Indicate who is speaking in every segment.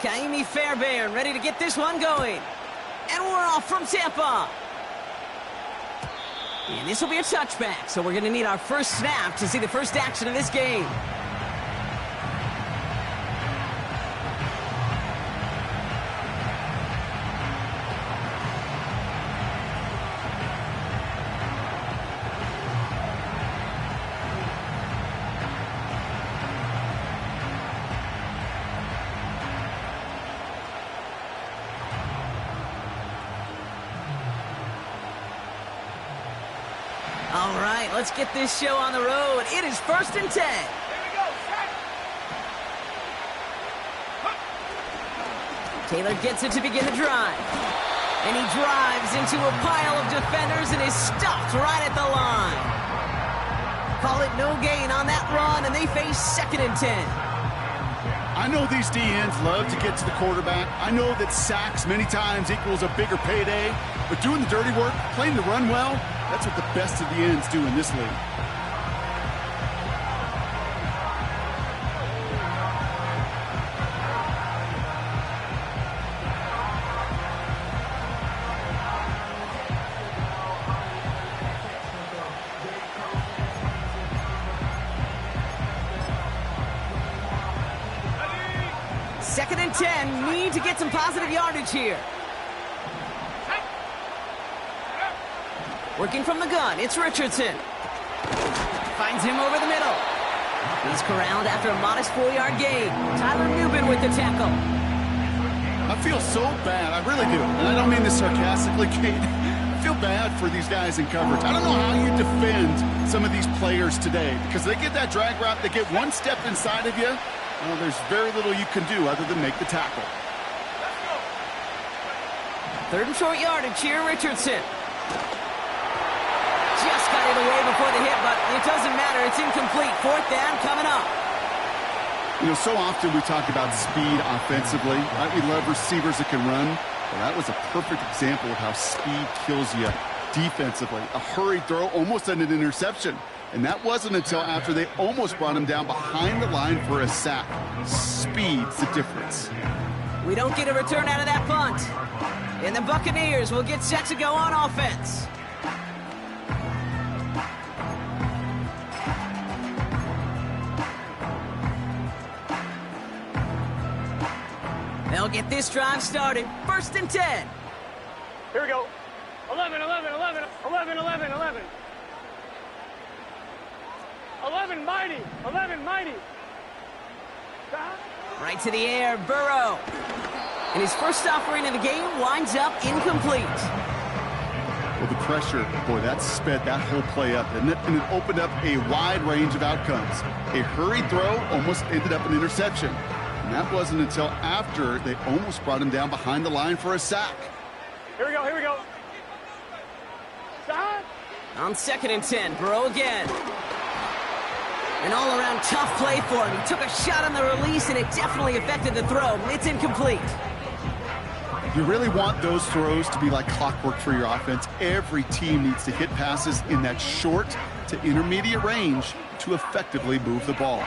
Speaker 1: Kaimi Fairbairn ready to get this one going. And we're off from Tampa. And this will be a touchback, so we're going to need our first snap to see the first action of this game. All right, let's get this show on the road. It is 1st and 10.
Speaker 2: Here we go,
Speaker 1: Taylor gets it to begin the drive. And he drives into a pile of defenders and is stopped right at the line. Call it no gain on that run, and they face 2nd and 10.
Speaker 3: I know these D-ends love to get to the quarterback. I know that sacks many times equals a bigger payday. But doing the dirty work, playing the run well, that's what the best of the ends do in this league.
Speaker 1: Second and 10, need to get some positive yardage here. Working from the gun, it's Richardson. Finds him over the middle. He's corralled after a modest 4-yard gain. Tyler Nubin with the tackle.
Speaker 3: I feel so bad, I really do. And I don't mean this sarcastically, Kate. I feel bad for these guys in coverage. I don't know how you defend some of these players today, because they get that drag route, they get one step inside of you. Well, there's very little you can do other than make the tackle.
Speaker 1: 3rd and short yardage here, Richardson. Just got it away before the hit, but it doesn't matter. It's incomplete. 4th down coming up.
Speaker 3: You know, so often we talk about speed offensively. Right? We love receivers that can run. Well, that was a perfect example of how speed kills you defensively. A hurried throw, almost an interception. And that wasn't until after they almost brought him down behind the line for a sack. Speed's the difference.
Speaker 1: We don't get a return out of that punt. And the Buccaneers will get set to go on offense. They'll get this drive started. 1st and 10.
Speaker 2: Here we go. 11, 11, 11, 11, 11, 11. 11 mighty, 11 mighty.
Speaker 1: Right to the air, Burrow. And his first offering of the game winds up incomplete.
Speaker 3: Well, the pressure, boy, that sped that whole play up, didn't it? And it opened up a wide range of outcomes. A hurried throw almost ended up an interception. And that wasn't until after they almost brought him down behind the line for a sack.
Speaker 2: Here we go, here we go. Stop.
Speaker 1: On 2nd and 10, Burrow again. An all-around tough play for him. He took a shot on the release, and it definitely affected the throw. It's incomplete.
Speaker 3: You really want those throws to be like clockwork for your offense. Every team needs to hit passes in that short to intermediate range to effectively move the ball.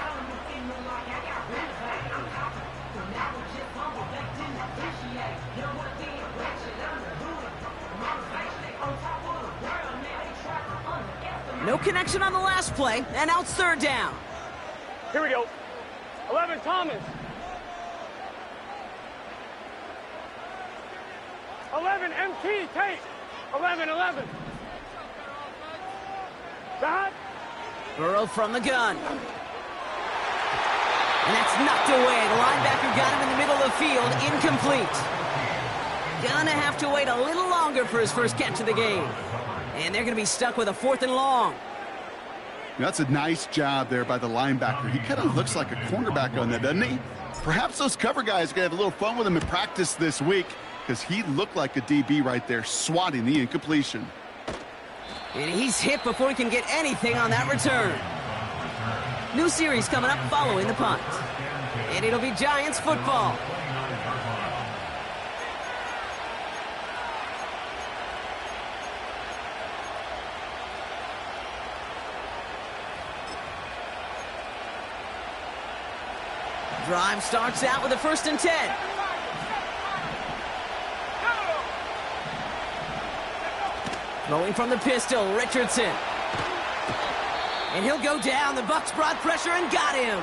Speaker 1: No connection on the last play, and now it's 3rd down.
Speaker 2: Here we go. 11 Thomas. 11 MT Tate. 11, 11. Stop.
Speaker 1: Burrow from the gun. And that's knocked away. The linebacker got him in the middle of the field. Incomplete. Gonna have to wait a little longer for his first catch of the game. And they're going to be stuck with a 4th and long.
Speaker 3: That's a nice job there by the linebacker. He kind of looks like a cornerback on that, doesn't he? Perhaps those cover guys are going to have a little fun with him in practice this week, because he looked like a DB right there, swatting the incompletion.
Speaker 1: And he's hit before he can get anything on that return. New series coming up following the punt. And it'll be Giants football. Drive starts out with a 1st and 10. Throwing from the pistol, Richardson. And he'll go down. The Bucks brought pressure and got him.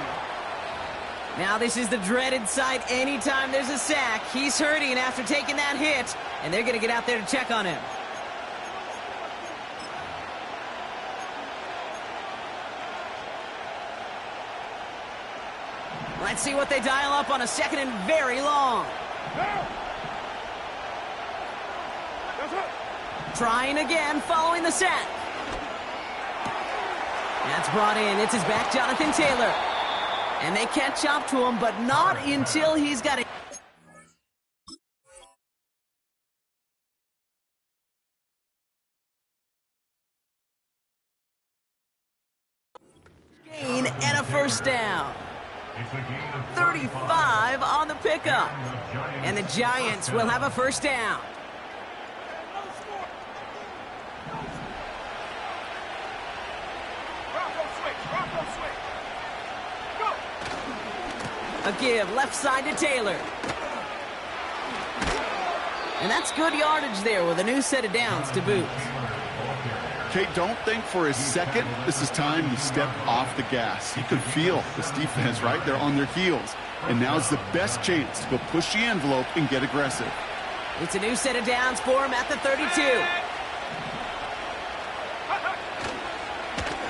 Speaker 1: Now this is the dreaded sight anytime there's a sack. He's hurting after taking that hit, and they're going to get out there to check on him. Let's see what they dial up on a 2nd and very long. Trying again following the sack. That's brought in. It's his back, Jonathan Taylor. And they catch up to him, but not until he's got a gain and a 1st down. 35 on the pickup. And the Giants will have a 1st down. A give, left side to Taylor. And that's good yardage there with a new set of downs to boot.
Speaker 3: Kate, don't think for a second this is time you step off the gas. You could feel this defense right there on their heels. And now's the best chance to go push the envelope and get aggressive.
Speaker 1: It's a new set of downs for him at the 32.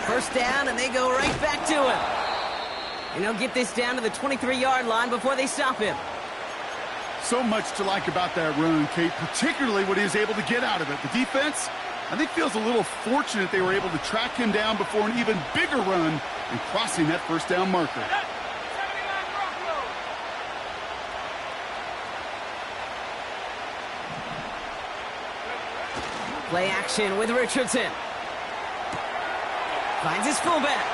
Speaker 1: 1st down, and they go right back to him. And he'll get this down to the 23-yard line before they stop him.
Speaker 3: So much to like about that run, Kate, particularly what he was able to get out of it. The defense, I think, feels a little fortunate they were able to track him down before an even bigger run and crossing that 1st down marker.
Speaker 1: Play action with Richardson. Finds his fullback.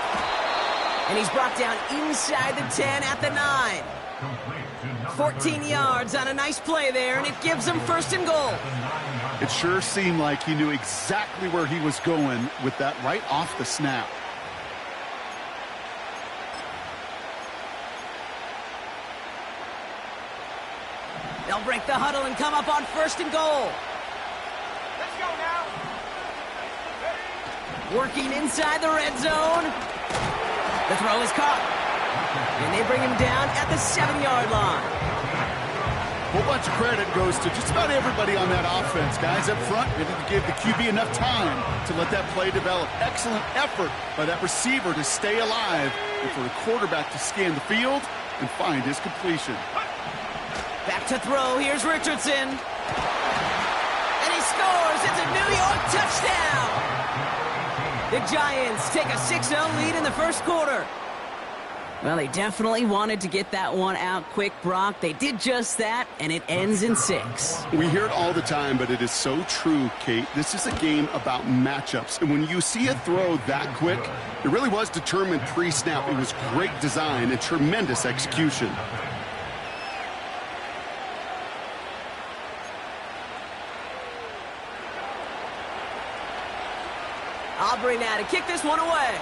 Speaker 1: And he's brought down inside the 10 at the 9. 14 yards on a nice play there, and it gives him 1st and goal.
Speaker 3: It sure seemed like he knew exactly where he was going with that right off the snap.
Speaker 1: They'll break the huddle and come up on 1st and goal.
Speaker 2: Let's go now.
Speaker 1: Working inside the red zone. The throw is caught. And they bring him down at the 7-yard line.
Speaker 3: A whole bunch of credit goes to just about everybody on that offense. Guys up front, able to give the QB enough time to let that play develop. Excellent effort by that receiver to stay alive and for the quarterback to scan the field and find his completion.
Speaker 1: Back to throw. Here's Richardson. And he scores. It's a New York touchdown. The Giants take a 6-0 lead in the 1st quarter. Well, they definitely wanted to get that one out quick, Brock. They did just that, and it ends in 6.
Speaker 3: We hear it all the time, but it is so true, Kate. This is a game about matchups. And when you see a throw that quick, it really was determined pre-snap. It was great design and tremendous execution.
Speaker 1: Aubrey now to kick this one away.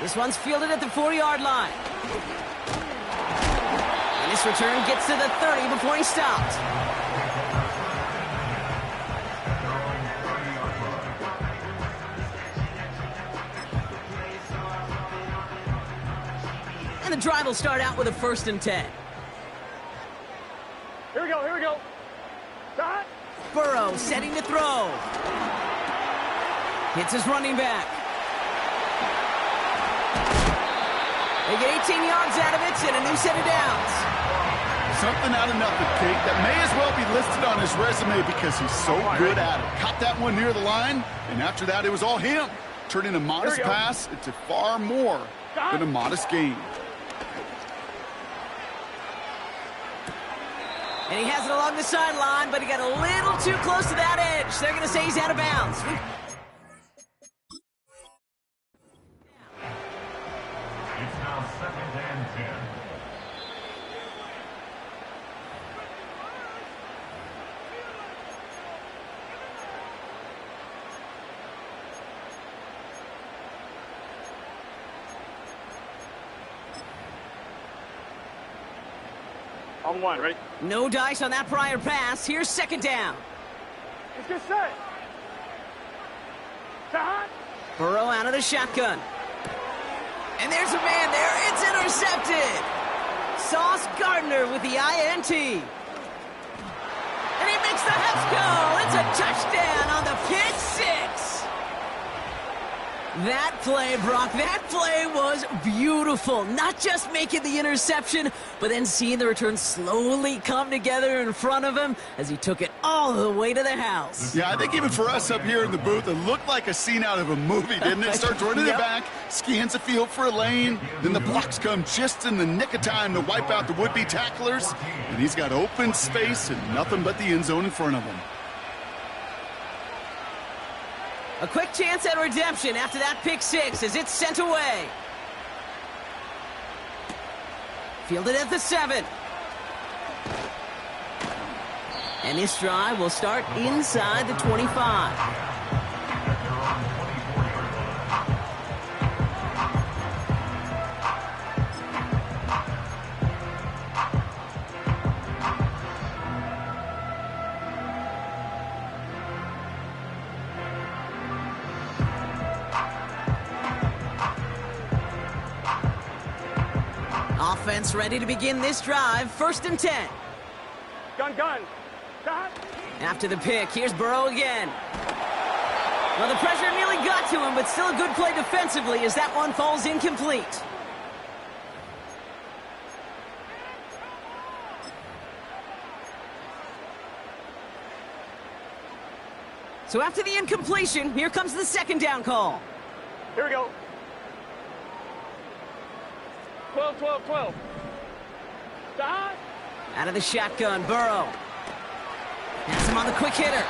Speaker 1: This one's fielded at the 40-yard line. And this return gets to the 30 before he stopped. And the drive will start out with a 1st and 10.
Speaker 2: Here we go, here we go. Stop.
Speaker 1: Burrow setting to throw. Hits his running back. They get 18 yards out of it and a new set of downs.
Speaker 3: Something out of nothing, Kate, that may as well be listed on his resume because he's so good at it. Caught that one near the line, and after that, it was all him. Turning a modest pass into far more than a modest gain.
Speaker 1: And he has it along the sideline, but he got a little too close to that edge. They're going to say he's out of bounds.
Speaker 4: It's now 2nd and 10.
Speaker 2: On one, ready?
Speaker 1: No dice on that prior pass. Here's second down.
Speaker 2: Let's get set. Hot.
Speaker 1: Burrow out of the shotgun. And there's a man there. It's intercepted. Sauce Gardner with the INT. And he makes the Huffs go. It's a touchdown on the pick six. That play, Brock, that play was beautiful. Not just making the interception, but then seeing the return slowly come together in front of him as he took it all the way to the house.
Speaker 3: Yeah, I think even for us up here in the booth, it looked like a scene out of a movie, didn't it? Starts running
Speaker 1: Yep.
Speaker 3: it back, scans the field for a lane, then the blocks come just in the nick of time to wipe out the would-be tacklers, and he's got open space and nothing but the end zone in front of him.
Speaker 1: A quick chance at redemption after that pick six as it's sent away. Fielded at the 7. And this drive will start inside the 25. Offense ready to begin this drive. 1st and 10.
Speaker 2: Gun. Hot.
Speaker 1: After the pick, here's Burrow again. Well, the pressure nearly got to him, but still a good play defensively as that one falls incomplete. So after the incompletion, here comes the second down call.
Speaker 2: Here we go. 12. Hot.
Speaker 1: Out of the shotgun, Burrow. Has him on the quick hitter.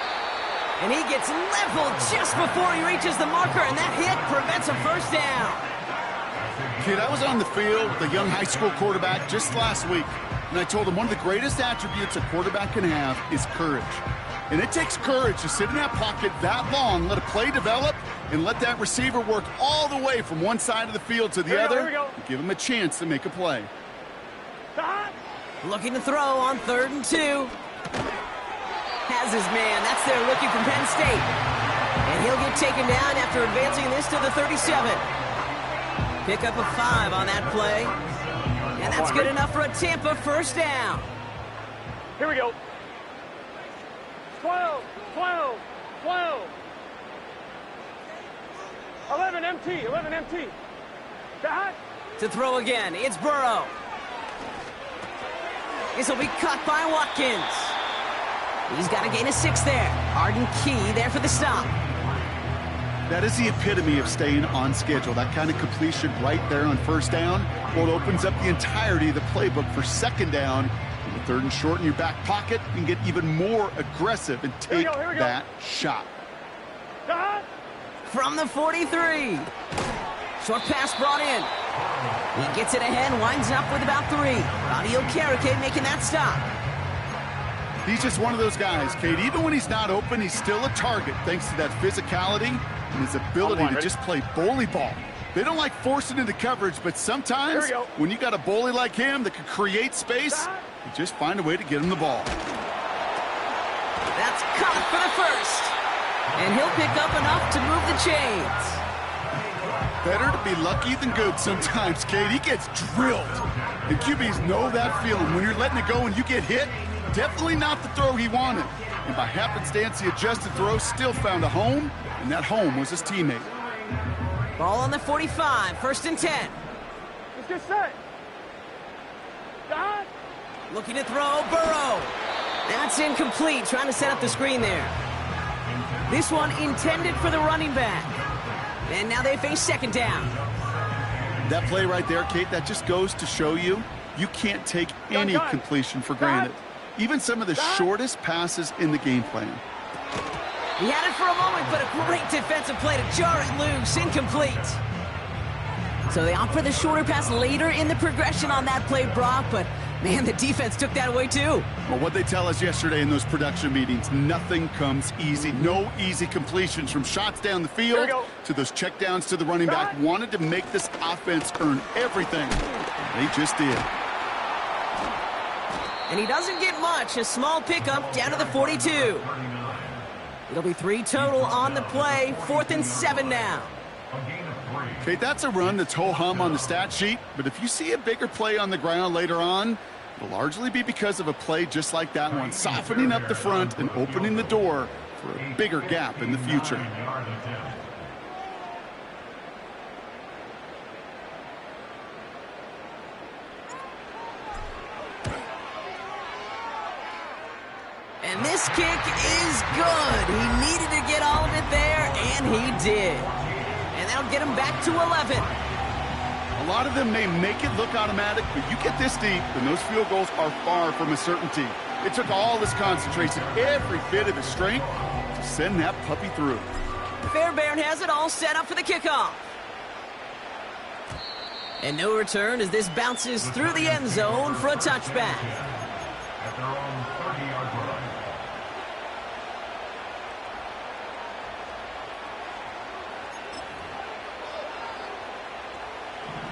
Speaker 1: And he gets leveled just before he reaches the marker, and that hit prevents a first down.
Speaker 3: Kid, I was on the field with a young high school quarterback just last week, and I told him one of the greatest attributes a quarterback can have is courage. And it takes courage to sit in that pocket that long, let a play develop, and let that receiver work all the way from one side of the field to the other,
Speaker 2: here we go.
Speaker 3: and give him a chance to make a play.
Speaker 2: Hot.
Speaker 1: Looking to throw on 3rd and 2. Has his man. That's their rookie from Penn State. And he'll get taken down after advancing this to the 37. Pick up a 5 on that play. And that's good enough for a Tampa first down.
Speaker 2: Here we go. 12. 11 MT. Hot.
Speaker 1: To throw again, it's Burrow. This will be caught by Watkins. He's got to gain a 6 there. Arden Key there for the stop.
Speaker 3: That is the epitome of staying on schedule. That kind of completion right there on first down. Well, it opens up the entirety of the playbook for second down. And the 3rd and short in your back pocket, you can get even more aggressive and take
Speaker 2: Here we go.
Speaker 3: that shot.
Speaker 2: Hot.
Speaker 1: From the 43. Short pass brought in. He gets it ahead, winds up with about 3. Roddy Okereke making that stop.
Speaker 3: He's just one of those guys, Kate. Even when he's not open, he's still a target thanks to that physicality and his ability to just play bully ball. They don't like forcing into coverage, but sometimes when you got a bully like him that can create space, you just find a way to get him the ball.
Speaker 1: That's caught for the first. And he'll pick up enough to move the chains.
Speaker 3: Better to be lucky than good sometimes, Kate. He gets drilled. And QBs know that feeling. When you're letting it go and you get hit, definitely not the throw he wanted. And by happenstance, the adjusted throw still found a home, and that home was his teammate.
Speaker 1: Ball on the 45, 1st and 10.
Speaker 2: Let's get set. Hot.
Speaker 1: Looking to throw, Burrow. That's incomplete, trying to set up the screen there. This one intended for the running back. And now they face second down.
Speaker 3: That play right there, Kate, that just goes to show you can't take any completion for granted. Even some of the shortest passes in the game plan.
Speaker 1: He had it for a moment, but a great defensive play to jar it loose. Incomplete. So they opt for the shorter pass later in the progression on that play, Brock, but man, the defense took that away too.
Speaker 3: Well, what they tell us yesterday in those production meetings, nothing comes easy. No easy completions from shots down the field to those checkdowns to the running back. Wanted to make this offense earn everything. They just did.
Speaker 1: And he doesn't get much. A small pickup down to the 42. It'll be 3 total on the play. 4th and 7 now.
Speaker 3: Okay, that's a run that's ho-hum on the stat sheet, but if you see a bigger play on the ground later on, it'll largely be because of a play just like that one, softening up the front and opening the door for a bigger gap in the future.
Speaker 1: And this kick is good. He needed to get all of it there, and he did. And that'll get him back to 11.
Speaker 3: A lot of them may make it look automatic, but you get this deep, and those field goals are far from a certainty. It took all his concentration, every bit of his strength, to send that puppy through.
Speaker 1: Fairbairn has it all set up for the kickoff. And no return as this bounces through the end zone for a touchback.
Speaker 4: At their own 30-yard line.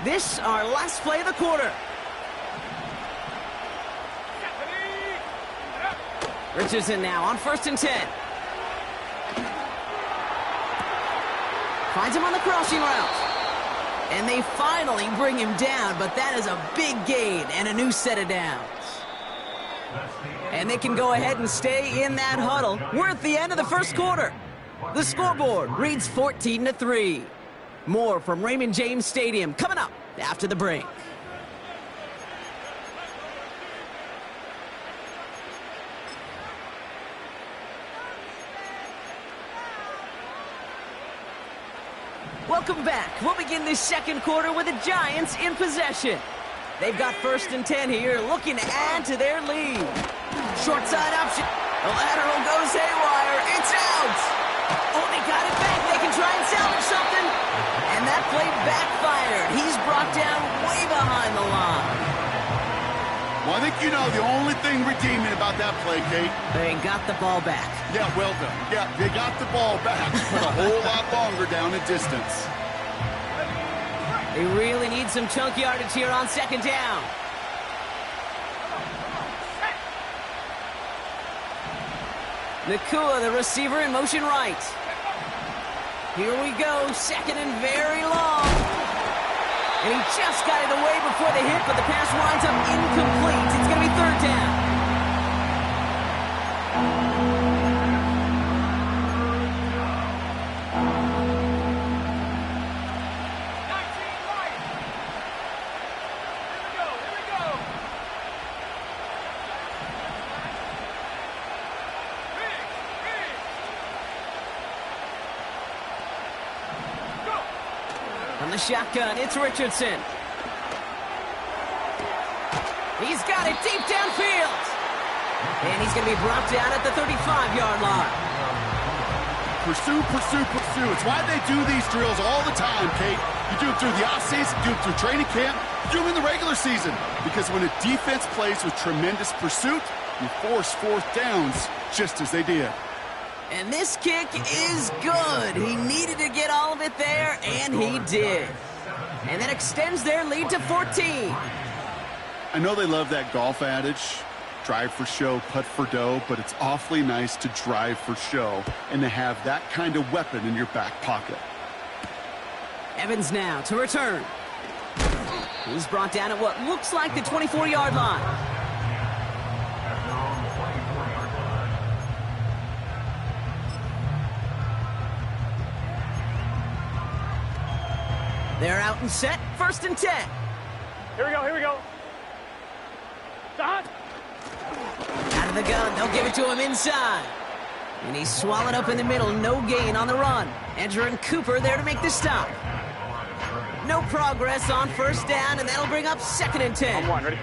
Speaker 1: This our last play of the quarter. Richardson now on 1st and 10. Finds him on the crossing route. And they finally bring him down, but that is a big gain and a new set of downs. And they can go ahead and stay in that huddle. We're at the end of the first quarter. The scoreboard reads 14-3. More from Raymond James Stadium coming up after the break. Welcome back. We'll begin this second quarter with the Giants in possession. They've got 1st and 10 here, looking to add to their lead. Short side option. The lateral goes haywire. It's out. Oh, they got it back. They can try and salvage something. And that play backfired. He's brought down way behind the line.
Speaker 3: Well, I think you know the only thing redeeming about that play, Kate.
Speaker 1: They got the ball back.
Speaker 3: Yeah, well done. Yeah, they got the ball back, but a whole lot longer down in distance.
Speaker 1: They really need some chunk yardage here on 2nd down. Nakua, the receiver, in motion right. Here we go, 2nd and very long. And he just got it away before the hit, but the pass winds up incomplete. It's going to be 3rd down. From the shotgun, it's Richardson. He's got it deep downfield. And he's going to be brought down at the 35-yard line.
Speaker 3: Pursue, pursue, pursue. It's why they do these drills all the time, Kate. You do it through the offseason, you do it through training camp, you do them in the regular season. Because when a defense plays with tremendous pursuit, you force 4th downs just as they did.
Speaker 1: And this kick is good. He needed to get all of it there, and he did. And that extends their lead to 14.
Speaker 3: I know they love that golf adage, drive for show, putt for dough, but it's awfully nice to drive for show and to have that kind of weapon in your back pocket.
Speaker 1: Evans now to return. He's brought down at what looks like the 24-yard line. They're out and set, 1st and 10.
Speaker 2: Here we go, here we go. Stop.
Speaker 1: Out of the gun, they'll give it to him inside. And he's swallowed up in the middle, no gain on the run. Edger and Cooper there to make the stop. No progress on 1st down, and that'll bring up 2nd and 10.
Speaker 2: On 1, ready?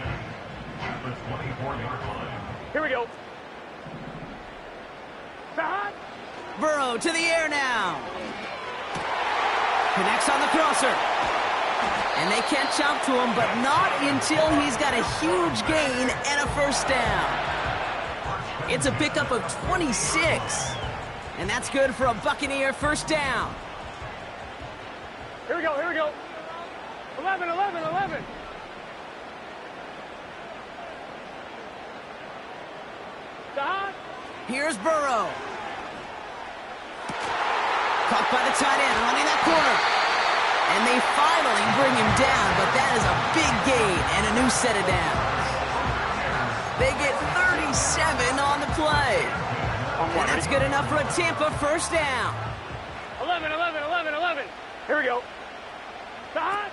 Speaker 2: Here we go. Stop.
Speaker 1: Burrow to the air now. Connects on the crosser. And they catch up to him, but not until he's got a huge gain and a 1st down. It's a pickup of 26. And that's good for a Buccaneer 1st down.
Speaker 2: Here we go, here we go. 11, 11, 11.
Speaker 1: Here's Burrow. Caught by the tight end, running that corner. And they finally bring him down, but that is a big gain and a new set of downs. They get 37 on the play. And that's good enough for a Tampa first down.
Speaker 2: 11, 11, 11, 11. Here we go. Stop.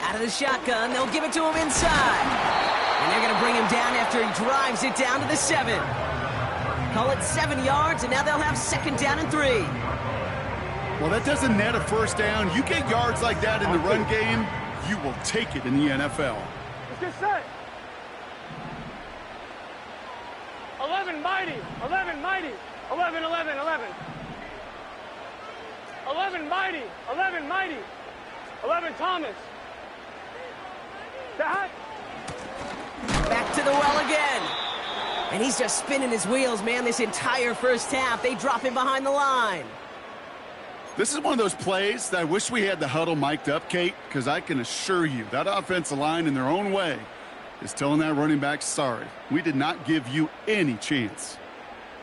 Speaker 1: Out of the shotgun, they'll give it to him inside. And they're going to bring him down after he drives it down to the 7. Call it 7 yards, and now they'll have second down and 3.
Speaker 3: Well, that doesn't net a first down. You get yards like that in the run game, you will take it in the NFL.
Speaker 2: Let's get set. 11 mighty. 11 mighty. 11, 11, 11. 11 mighty. 11 mighty. 11 Thomas. That.
Speaker 1: Back to the well again. And he's just spinning his wheels, man, this entire first half. They drop him behind the line.
Speaker 3: This is one of those plays that I wish we had the huddle mic'd up, Kate, because I can assure you that offensive line in their own way is telling that running back, sorry, we did not give you any chance.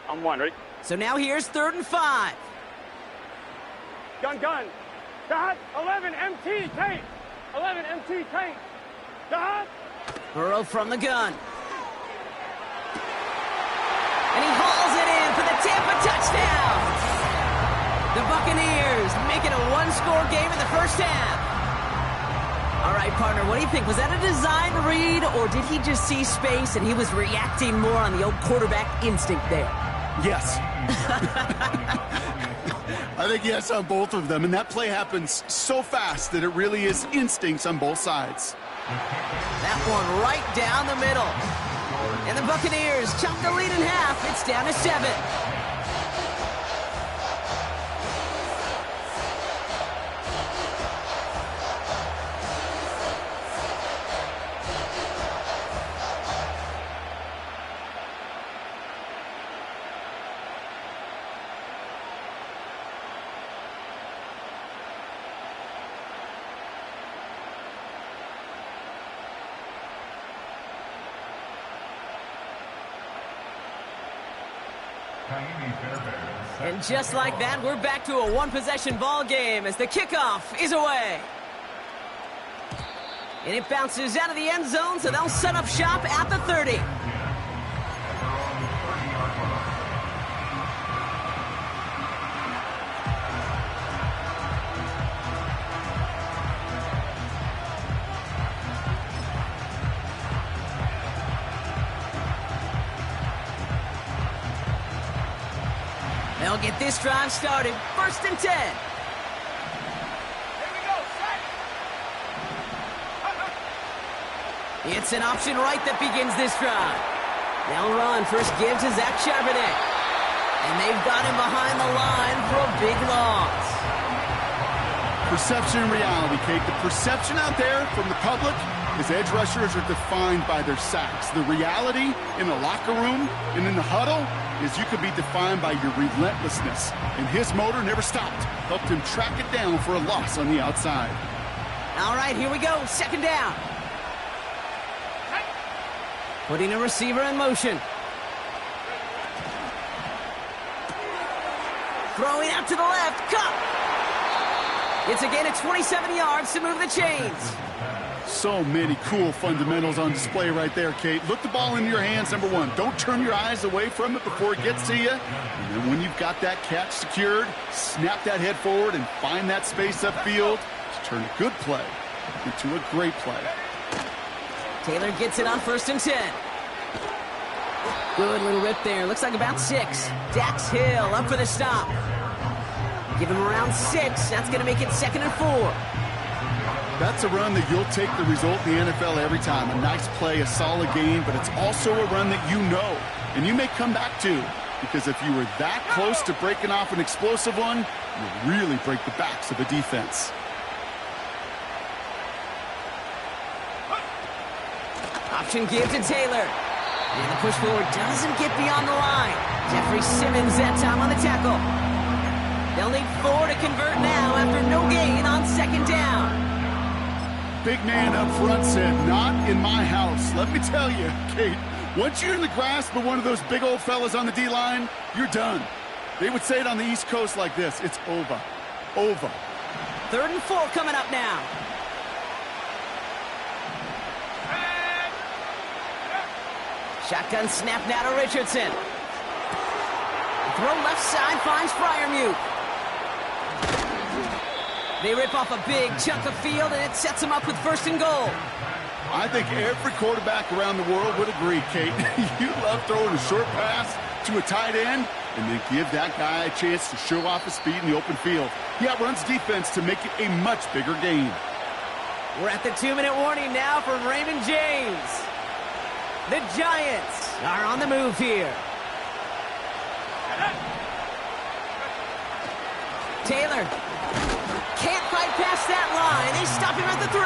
Speaker 2: I'm one, ready?
Speaker 1: So now here's 3rd and 5.
Speaker 2: Gun. That. 11 MT tank. 11 MT tank. That.
Speaker 1: Burrow from the gun. And he hauls it in for the Tampa touchdown. The Buccaneers making a one-score game in the first half. All right, partner, what do you think? Was that a design read, or did he just see space and he was reacting more on the old quarterback instinct there?
Speaker 3: Yes. I think yes on both of them, and that play happens so fast that it really is instincts on both sides.
Speaker 1: That one right down the middle. And the Buccaneers chop the lead in half. It's down to 7. And just like that, we're back to a one-possession ball game as the kickoff is away. And it bounces out of the end zone, so they'll set up shop at the 30. They'll get this drive started. 1st and 10.
Speaker 2: Here we go. Set.
Speaker 1: It's an option right that begins this drive. They'll run. First give to Zach Charbonnet. And they've got him behind the line for a big loss.
Speaker 3: Perception and reality, Kate. The perception out there from the public is edge rushers are defined by their sacks. The reality in the locker room and in the huddle is you could be defined by your relentlessness. And his motor never stopped. Helped him track it down for a loss on the outside.
Speaker 1: All right, here we go. 2nd down. Putting a receiver in motion. Throwing out to the left. Cup. It's a gain of 27 yards to move the chains.
Speaker 3: So many cool fundamentals on display right there, Kate. Look the ball into your hands, number one. Don't turn your eyes away from it before it gets to you. And then when you've got that catch secured, snap that head forward and find that space upfield to turn a good play into a great play.
Speaker 1: Taylor gets it on 1st and 10. Good little rip there. Looks like about 6. Dax Hill up for the stop. Give him around 6. That's going to make it 2nd and 4.
Speaker 3: That's a run that you'll take the result in the NFL every time. A nice play, a solid game, but it's also a run that you know and you may come back to, because if you were that close to breaking off an explosive one, you'll really break the backs of a defense.
Speaker 1: Option give to Taylor. And the push forward doesn't get beyond the line. Jeffrey Simmons that time on the tackle. They'll need 4 to convert now after no gain on 2nd down.
Speaker 3: Big man up front said, not in my house. Let me tell you, Kate, Once you're in the grasp of one of those big old fellas on the D-line, you're done. They would say it on the East Coast like this: it's over. Over.
Speaker 1: 3rd and 4 coming up now. Shotgun snap now to Richardson. Throw left side finds Freiermuth. They rip off a big chunk of field, and it sets them up with 1st and goal.
Speaker 3: I think every quarterback around the world would agree, Kate. You love throwing a short pass to a tight end and then give that guy a chance to show off his speed in the open field. He outruns defense to make it a much bigger game.
Speaker 1: We're at the 2-minute warning now from Raymond James. The Giants are on the move here. Taylor can't fight past that line. They stop him at the 3.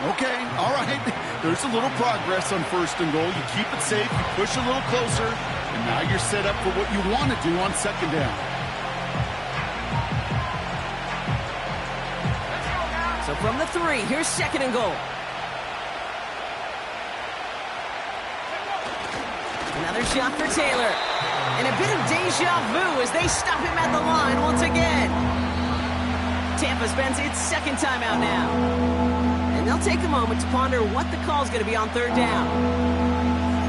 Speaker 3: Okay, all right. There's a little progress on 1st and goal. You keep it safe, you push a little closer, and now you're set up for what you want to do on 2nd down.
Speaker 1: So from the 3, here's 2nd and goal. Another shot for Taylor. And a bit of deja vu as they stop him at the line once again. Tampa spends its 2nd timeout now. And they'll take a moment to ponder what the call's going to be on 3rd down.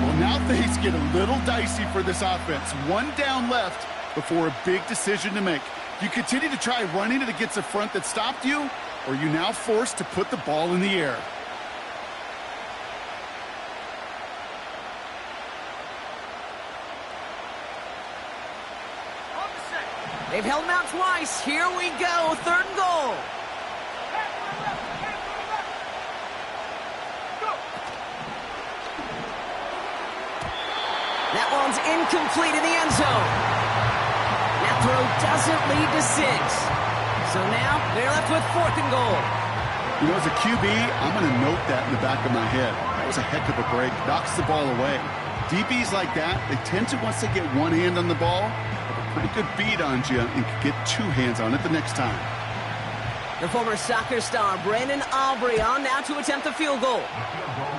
Speaker 3: Well, now things get a little dicey for this offense. 1 down left before a big decision to make. Do you continue to try running it against a front that stopped you, or are you now forced to put the ball in the air?
Speaker 1: They've held him out twice. Here we go. 3rd and goal. That one's incomplete in the end zone. That throw doesn't lead to 6. So now they're left with 4th and goal.
Speaker 3: You know, as a QB, I'm going to note that in the back of my head. That was a heck of a break. Knocks the ball away. DBs like that, they tend to, once they get one hand on the ball, have a pretty good beat on you and can get 2 hands on it the next time.
Speaker 1: The former soccer star Brandon Aubrey on now to attempt the field goal.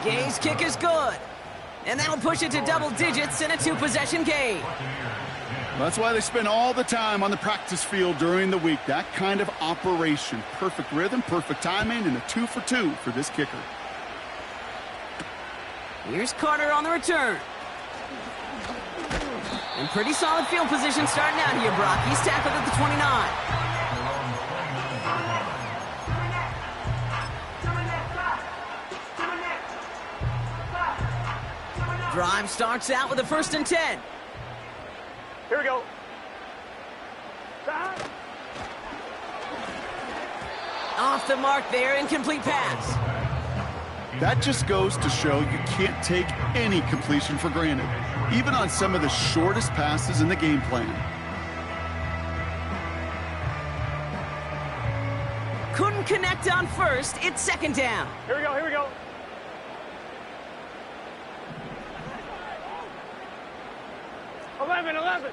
Speaker 1: Gay's kick is good. And that'll push it to double digits in a 2-possession game.
Speaker 3: That's why they spend all the time on the practice field during the week. That kind of operation. Perfect rhythm, perfect timing, and a 2 for 2 for this kicker.
Speaker 1: Here's Carter on the return. And pretty solid field position starting out here, Brock. He's tackled at the 29. Drive starts out with a 1st and 10.
Speaker 2: Here we go.
Speaker 1: Off the mark there, incomplete pass.
Speaker 3: That just goes to show you can't take any completion for granted, even on some of the shortest passes in the game plan.
Speaker 1: Couldn't connect on 1st. It's 2nd down.
Speaker 2: Here we go, here we go. 11, 11.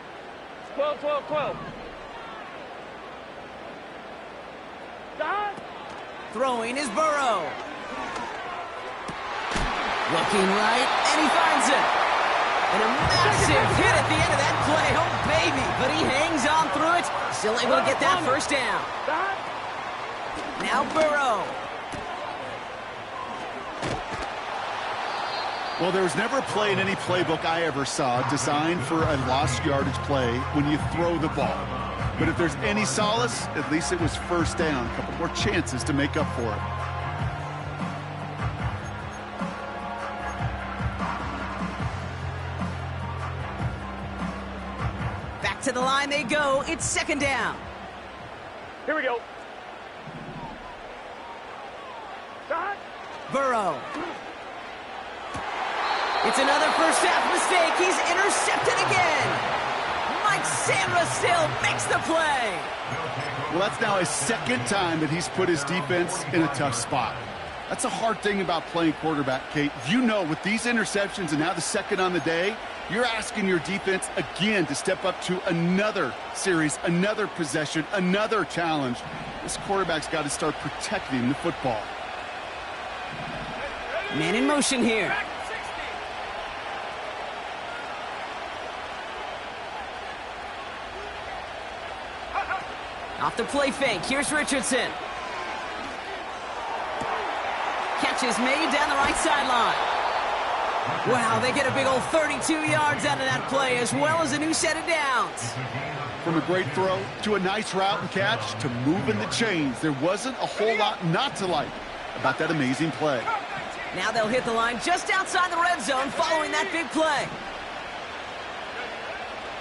Speaker 2: 12, 12, 12. Stop.
Speaker 1: Throwing is Burrow. Looking right, and he finds it. And a massive hit at the end of that play. Oh, baby. But he hangs on through it. Still able to get that 1st down. Now Burrow.
Speaker 3: Well, there was never a play in any playbook I ever saw designed for a lost yardage play when you throw the ball. But if there's any solace, at least it was 1st down. A couple more chances to make up for it.
Speaker 1: Back to the line they go. It's 2nd down.
Speaker 2: Here we go. Stop.
Speaker 1: Burrow. It's another 1st half mistake. He's intercepted again. Mike Sanderstill makes the play.
Speaker 3: Well, that's now his 2nd time that he's put his defense in a tough spot. That's a hard thing about playing quarterback, Kate. You know, with these interceptions and now the 2nd on the day, you're asking your defense again to step up to another series, another possession, another challenge. This quarterback's got to start protecting the football.
Speaker 1: Man in motion here. Off the play fake, here's Richardson. Catch is made down the right sideline. Wow, they get a big old 32 yards out of that play, as well as a new set of downs.
Speaker 3: From a great throw to a nice route and catch to moving the chains, there wasn't a whole lot not to like about that amazing play.
Speaker 1: Now they'll hit the line just outside the red zone following that big play.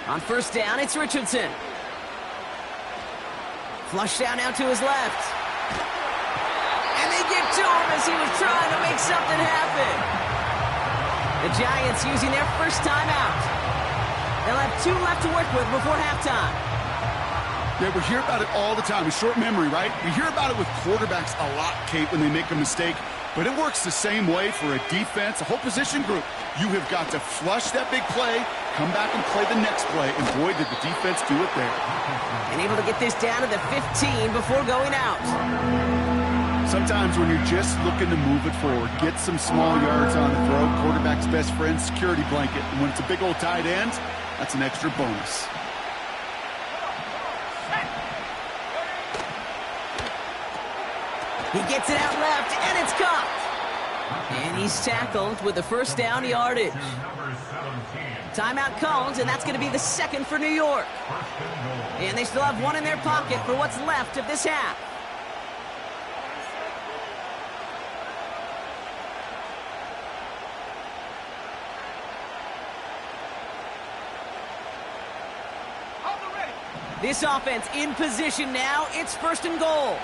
Speaker 1: On first down, it's Richardson. Flush down out to his left. And they give to him as he was trying to make something happen. The Giants using their first timeout. They'll have 2 left to work with before halftime.
Speaker 3: Yeah, we hear about it all the time. A short memory, right? We hear about it with quarterbacks a lot, Kate, when they make a mistake. But it works the same way for a defense, a whole position group. You have got to flush that big play, come back and play the next play, and boy, did the defense do it there.
Speaker 1: And able to get this down to the 15 before going out.
Speaker 3: Sometimes when you're just looking to move it forward, get some small yards on the throw, quarterback's best friend, security blanket. And when it's a big old tight end, that's an extra bonus.
Speaker 1: He gets it out left, and it's caught. And he's tackled with the first down yardage. Timeout called, and that's going to be the second for New York. And they still have 1 in their pocket for what's left of this half. This offense in position now. It's first and goal.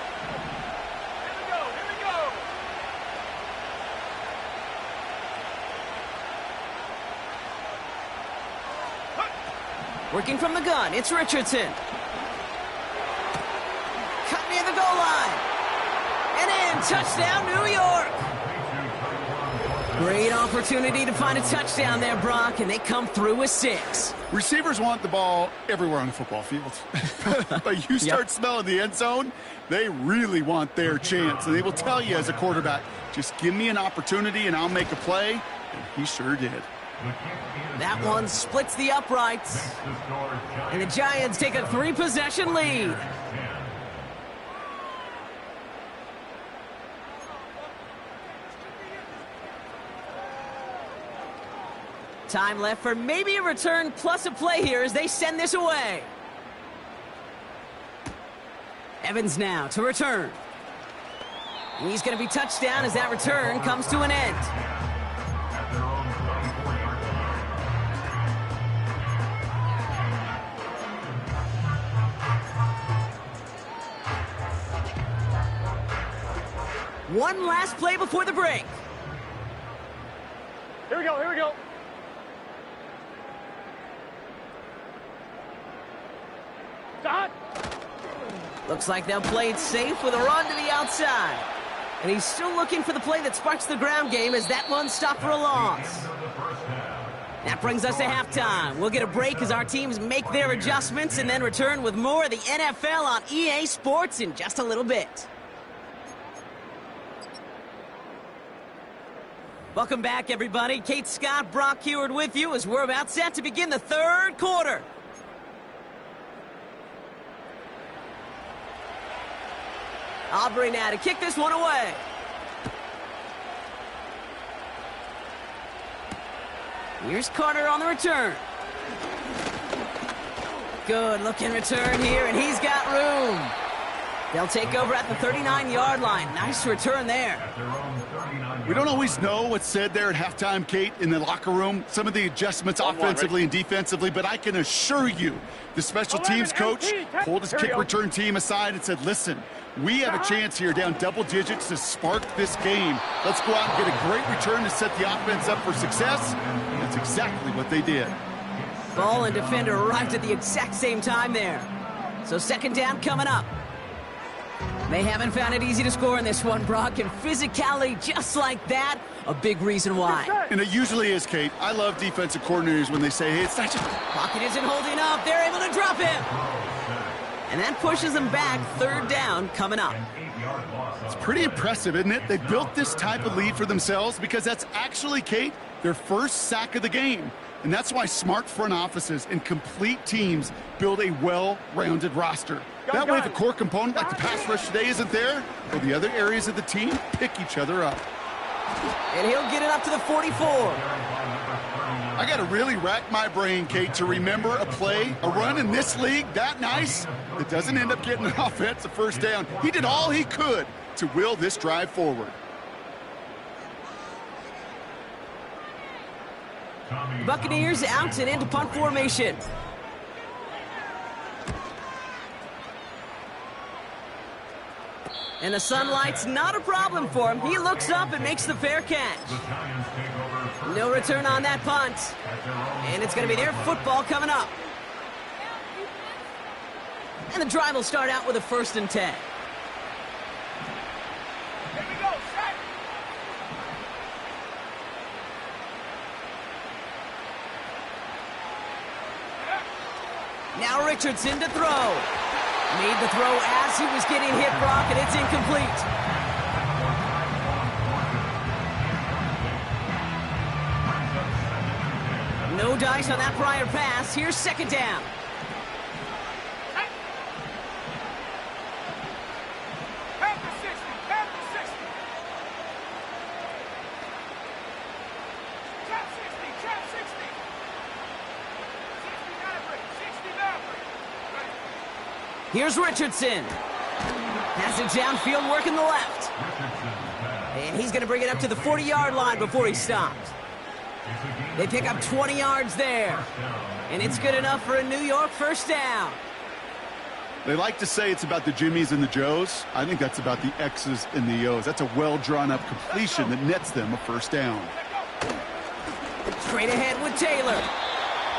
Speaker 1: Working from the gun, it's Richardson. Cut near the goal line. And in, touchdown, New York. Great opportunity to find a touchdown there, Brock, and they come through with 6.
Speaker 3: Receivers want the ball everywhere on the football field. But you start smelling the end zone, they really want their chance. And they will tell you as a quarterback, just give me an opportunity and I'll make a play. And he sure did.
Speaker 1: That one splits the uprights. And the Giants take a 3-possession lead. Time left for maybe a return plus a play here as they send this away. Evans now to return. And he's going to be touched down as that return comes to an end. One last play before the break.
Speaker 2: Here we go, here we go. Dot.
Speaker 1: Looks like they'll play it safe with a run to the outside. And he's still looking for the play that sparks the ground game as that one stopped for a loss. That brings us to halftime. We'll get a break as our teams make their adjustments and then return with more of the NFL on EA Sports in just a little bit. Welcome back, everybody. Kate Scott, Brock Huard with you as we're about set to begin the third quarter. Aubrey now to kick this one away. Here's Carter on the return. Good looking return here, and he's got room. They'll take over at the 39-yard line. Nice return there.
Speaker 3: We don't always know what's said there at halftime, Kate, in the locker room. Some of the adjustments offensively and defensively, but I can assure you the special teams coach pulled his kick return team aside and said, listen, we have a chance here down double digits to spark this game. Let's go out and get a great return to set the offense up for success. And that's exactly what they did.
Speaker 1: Ball and defender arrived at the exact same time there. So second down coming up. They haven't found it easy to score in this one, Brock, and physicality just like that, a big reason why.
Speaker 3: And it usually is, Kate. I love defensive coordinators when they say, hey, it's not just...
Speaker 1: Pocket isn't holding up. They're able to drop him. And that pushes them back. Third down coming up.
Speaker 3: It's pretty impressive, isn't it? They built this type of lead for themselves because that's actually, Kate, their first sack of the game. And that's why smart front offices and complete teams build a well-rounded roster. That way, if a core component like the pass rush today isn't there, well, the other areas of the team pick each other up.
Speaker 1: And he'll get it up to the 44.
Speaker 3: I got to really rack my brain, Kate, to remember a play, a run in this league that nice that doesn't end up getting an offensive first down. He did all he could to will this drive forward.
Speaker 1: Buccaneers out and into punt formation. And the sunlight's not a problem for him. He looks up and makes the fair catch. No return on that punt. And it's going to be their football coming up. And the drive will start out with a 1st and 10.
Speaker 2: Here we go, set.
Speaker 1: Now Richardson to throw. Made the throw as he was getting hit, Brock, and it's incomplete. No dice on that prior pass. Here's 2nd down.
Speaker 2: Half the 60, half the 60. Trap 60, trap 60. 60 got a break, 60 got a break.
Speaker 1: Here's Richardson. Passing downfield, working the left. And he's going to bring it up to the 40-yard line before he stops. They pick up 20 yards there. And it's good enough for a New York 1st down.
Speaker 3: They like to say it's about the Jimmies and the Joes. I think that's about the X's and the O's. That's a well-drawn-up completion that nets them a 1st down.
Speaker 1: Straight ahead with Taylor.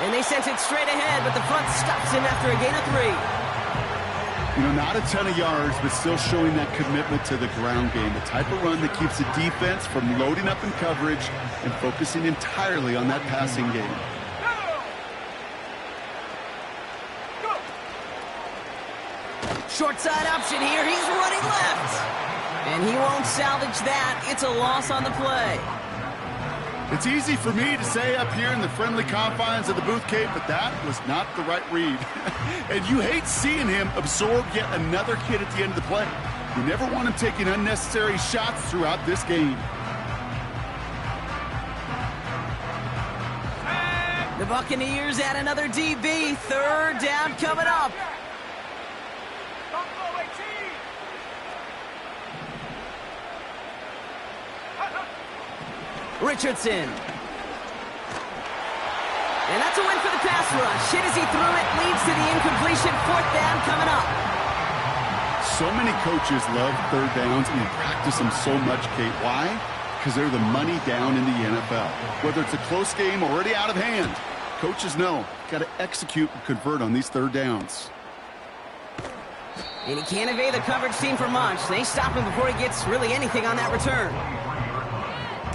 Speaker 1: And they sent it straight ahead, but the front stops him after a gain of 3.
Speaker 3: You know, not a ton of yards, but still showing that commitment to the ground game. The type of run that keeps the defense from loading up in coverage and focusing entirely on that passing game.
Speaker 1: Short side option here. He's running left. And he won't salvage that. It's a loss on the play.
Speaker 3: It's easy for me to say up here in the friendly confines of the booth, Kate, but that was not the right read. And you hate seeing him absorb yet another hit at the end of the play. You never want him taking unnecessary shots throughout this game.
Speaker 1: The Buccaneers add another DB. 3rd down coming up. Richardson. And that's a win for the pass rush. Hit as he threw it, leads to the incompletion. 4th down coming up.
Speaker 3: So many coaches love 3rd downs and they practice them so much, Kate. Why? Because they're the money down in the NFL. Whether it's a close game already out of hand, coaches know, got to execute and convert on these 3rd downs.
Speaker 1: And he can't evade the coverage team for much. They stop him before he gets really anything on that return.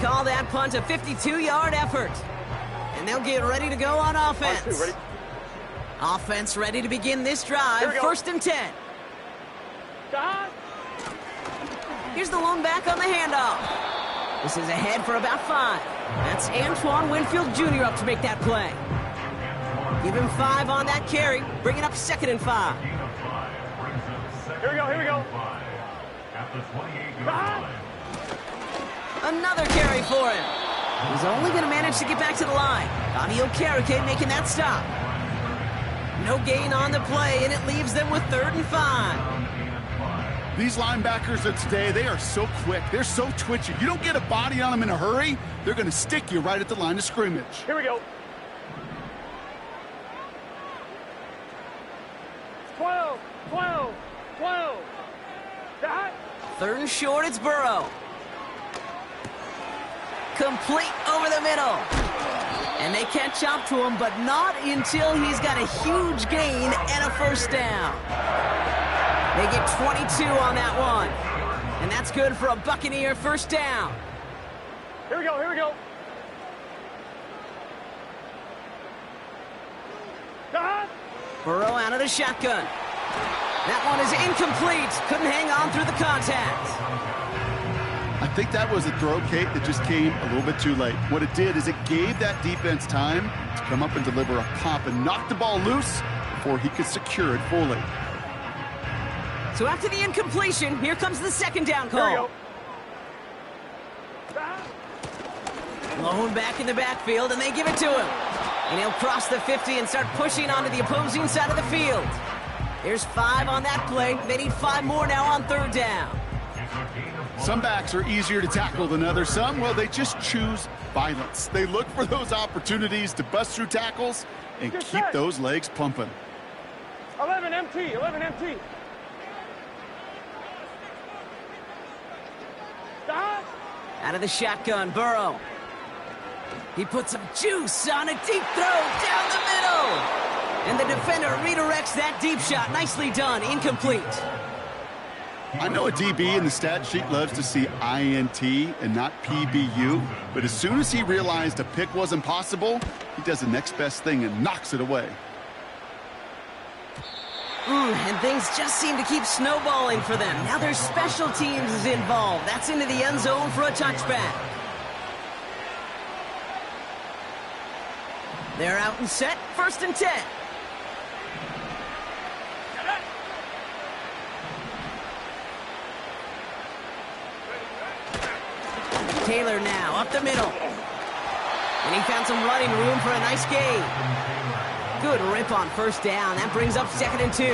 Speaker 1: Call that punt a 52-yard effort. And they'll get ready to go on offense.
Speaker 2: Ready?
Speaker 1: Offense ready to begin this drive. 1st and 10.
Speaker 2: God.
Speaker 1: Here's the lone back on the handoff. This is ahead for about 5. That's Antoine Winfield Jr. up to make that play. Give him 5 on that carry. Bring it up 2nd and 5.
Speaker 2: Here we go, here we go. God.
Speaker 1: Another carry for him. He's only going to manage to get back to the line. Audio Karake making that stop. No gain on the play, and it leaves them with 3rd and 5.
Speaker 3: These linebackers of today, they are so quick. They're so twitchy. You don't get a body on them in a hurry, they're going to stick you right at the line of scrimmage.
Speaker 2: Here we go. 12, 12, 12. That.
Speaker 1: 3rd and short, it's Burrow. Complete over the middle. And they catch up to him, but not until he's got a huge gain and a 1st down. They get 22 on that one. And that's good for a Buccaneer 1st down.
Speaker 2: Here we go, here we go. God.
Speaker 1: Burrow out of the shotgun. That one is incomplete. Couldn't hang on through the contact.
Speaker 3: I I think that was a throw, Kate, that just came a little bit too late. What it did is it gave that defense time to come up and deliver a pop and knock the ball loose before he could secure it fully.
Speaker 1: So after the incompletion, here comes the second down call. Lone back in the backfield, and they give it to him. And he'll cross the 50 and start pushing onto the opposing side of the field. There's 5 on that play. They need 5 more now on third down.
Speaker 3: Some backs are easier to tackle than others. Some, well, they just choose violence. They look for those opportunities to bust through tackles and keep those legs pumping.
Speaker 2: 11 MT, 11 MT. Stop.
Speaker 1: Out of the shotgun, Burrow. He puts some juice on a deep throw down the middle. And the defender redirects that deep shot. Nicely done. Incomplete.
Speaker 3: I know a DB in the stat sheet loves to see INT and not PBU, but as soon as he realized a pick wasn't possible, he does the next best thing and knocks it away.
Speaker 1: And things just seem to keep snowballing for them. Now there's special teams is involved. That's into the end zone for a touchback. They're out and set. 1st and 10. Taylor now up the middle. And he found some running room for a nice gain. Good rip on 1st down. That brings up 2nd and 2.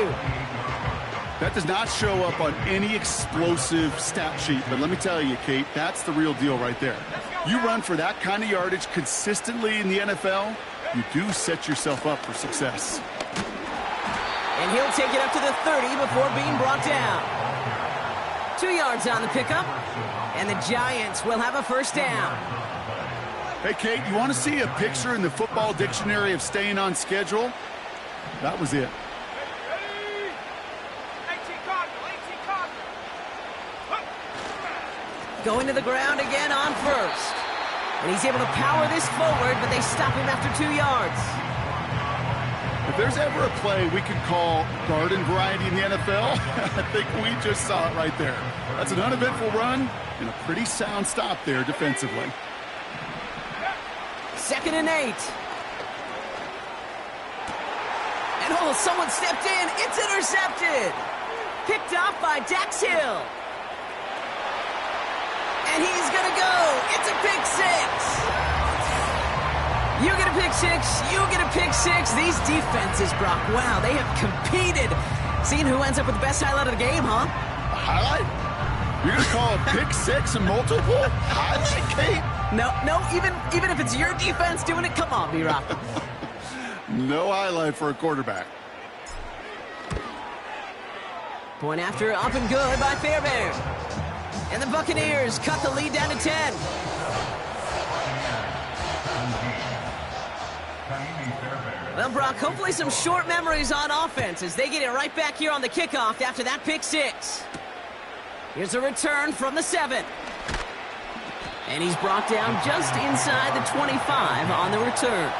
Speaker 3: That does not show up on any explosive stat sheet, but let me tell you, Kate, that's the real deal right there. You run for that kind of yardage consistently in the NFL, you do set yourself up for success.
Speaker 1: And he'll take it up to the 30 before being brought down. 2 yards on the pickup, and the Giants will have a 1st down.
Speaker 3: Hey, Kate, you want to see a picture in the football dictionary of staying on schedule? That was it.
Speaker 1: Going to the ground again on 1st. And he's able to power this forward, but they stop him after 2 yards.
Speaker 3: If there's ever a play we could call garden variety in the NFL, I think we just saw it right there. That's an uneventful run and a pretty sound stop there defensively.
Speaker 1: 2nd and 8. And oh, someone stepped in. It's intercepted. Picked off by Dax Hill. And he's going to go. It's a pick 6. You get a pick 6. You get a pick 6. These defenses, Brock, wow, they have competed. Seeing who ends up with the best highlight of the game, huh?
Speaker 3: A highlight? You're going to call a pick 6 a multiple highlight, Kate?
Speaker 1: No, even if it's your defense doing it, come on, B-Rock.
Speaker 3: No highlight for a quarterback.
Speaker 1: Point after up and good by Fairbairn. And the Buccaneers cut the lead down to 10. Well, Brock, hopefully some short memories on offense as they get it right back here on the kickoff after that pick 6. Here's a return from the 7. And he's brought down just inside the 25 on the return.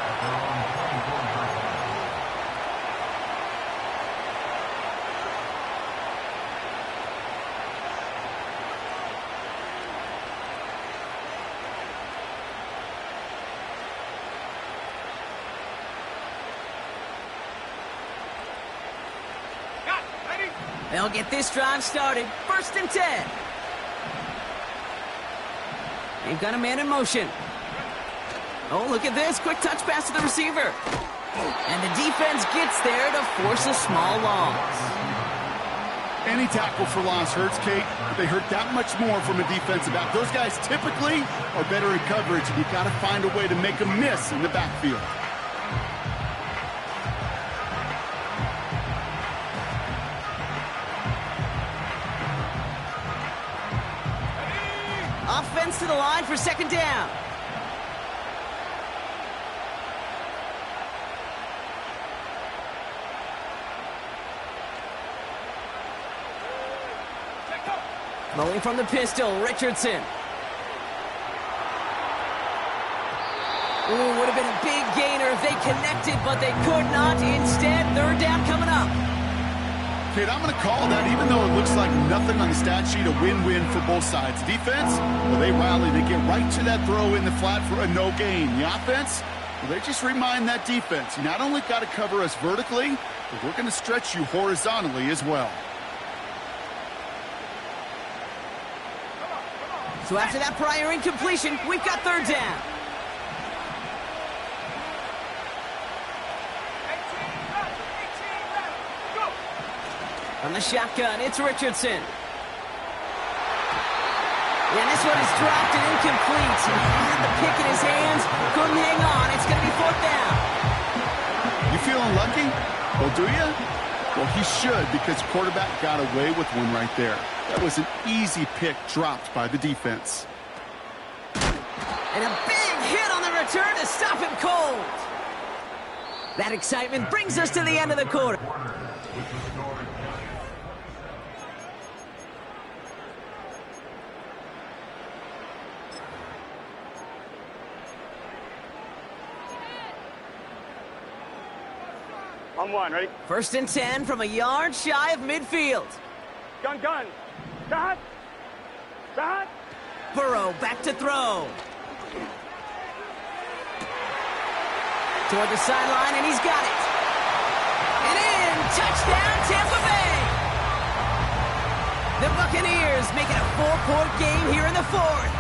Speaker 1: They'll get this drive started. 1st and 10. They've got a man in motion. Oh, look at this. Quick touch pass to the receiver. And the defense gets there to force a small loss.
Speaker 3: Any tackle for loss hurts, Kate, but they hurt that much more from a defensive back. Those guys typically are better in coverage, and you've got to find a way to make them miss in the backfield.
Speaker 1: Offense to the line for 2nd down. Throwing from the pistol, Richardson. Ooh, would have been a big gainer if they connected, but they could not. Instead, 3rd down coming up.
Speaker 3: Kate, I'm going to call that, even though it looks like nothing on the stat sheet, a win-win for both sides. Defense, well, they rally. They get right to that throw in the flat for a no gain. The offense, well, they just remind that defense, you not only got to cover us vertically, but we're going to stretch you horizontally as well.
Speaker 1: So after that prior incompletion, we've got third down. From the shotgun, it's Richardson. And this one is dropped and incomplete. He had the pick in his hands, couldn't hang on. It's going to be fourth down.
Speaker 3: You feeling lucky? Well, do you? Well, he should, because quarterback got away with one right there. That was an easy pick dropped by the defense.
Speaker 1: And a big hit on the return to stop him cold. That excitement brings us to the end of the quarter.
Speaker 2: On one, ready?
Speaker 1: First and 10 from a yard shy of midfield.
Speaker 2: Gun. Shot.
Speaker 1: Burrow back to throw. Toward the sideline, and he's got it. And in, touchdown, Tampa Bay. The Buccaneers make it a 4-point game here in the fourth.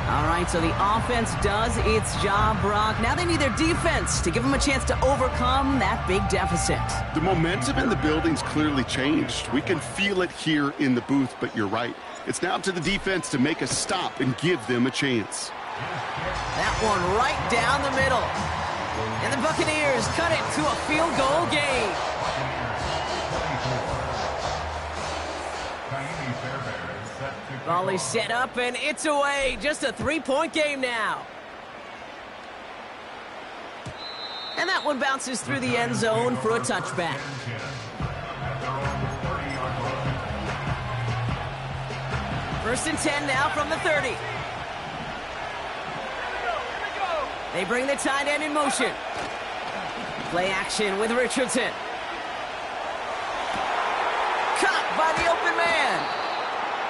Speaker 1: All right, so the offense does its job, Brock. Now they need their defense to give them a chance to overcome that big deficit.
Speaker 3: The momentum in the building's clearly changed. We can feel it here in the booth, but you're right. It's now up to the defense to make a stop and give them a chance.
Speaker 1: That one right down the middle. And the Buccaneers cut it to a field goal game. Ball is set up, and it's away. Just a 3-point game now. And that one bounces through the end zone for a touchback. First and 10 now from the 30. They bring the tight end in motion. Play action with Richardson. Caught by the open man.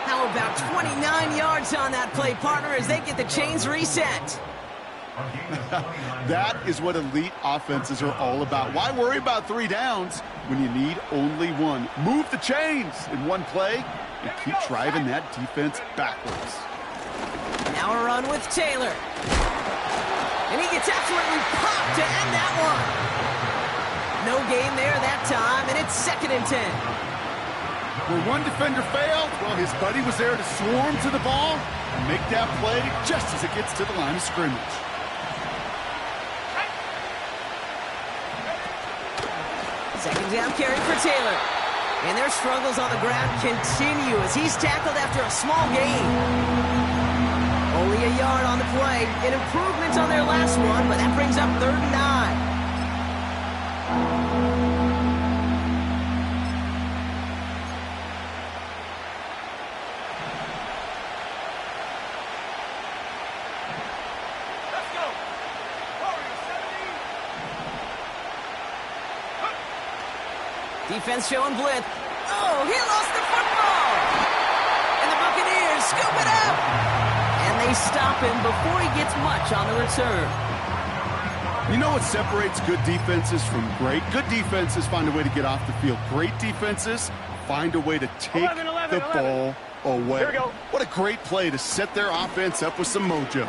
Speaker 1: How about 29 yards on that play, partner, as they get the chains reset?
Speaker 3: That is what elite offenses are all about. Why worry about 3 downs when you need only one? Move the chains in one play and keep driving that defense backwards.
Speaker 1: Now a run with Taylor. And he gets absolutely popped to end that one. No gain there that time, and it's 2nd and 10.
Speaker 3: Where one defender failed, well, his buddy was there to swarm to the ball and make that play just as it gets to the line of scrimmage.
Speaker 1: Second down carry for Taylor. And their struggles on the ground continue as he's tackled after a small gain. Only a yard on the play. An improvement on their last one, but that brings up 3rd and 9. Defense showing blitz. Oh, he lost the football! And the Buccaneers scoop it up! And they stop him before he gets much on the return.
Speaker 3: You know what separates good defenses from great? Good defenses find a way to get off the field. Great defenses find a way to take the ball away.
Speaker 2: Here we go.
Speaker 3: What a great play to set their offense up with some mojo.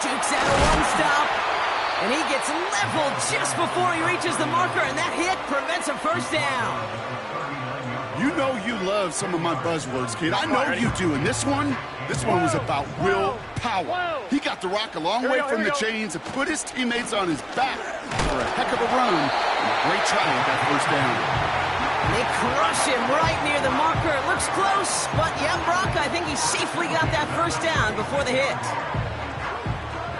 Speaker 1: Jukes out a one-stop. And he gets leveled just before he reaches the marker, and that hit prevents a first down.
Speaker 3: You know you love some of my buzzwords, kid. I know you do. And this one was about willpower. He got the rock a long way from the chains and put his teammates on his back for a heck of a run. And a great try with that first down.
Speaker 1: And they crush him right near the marker. It looks close, but yeah, Brock, I think he safely got that first down before the hit.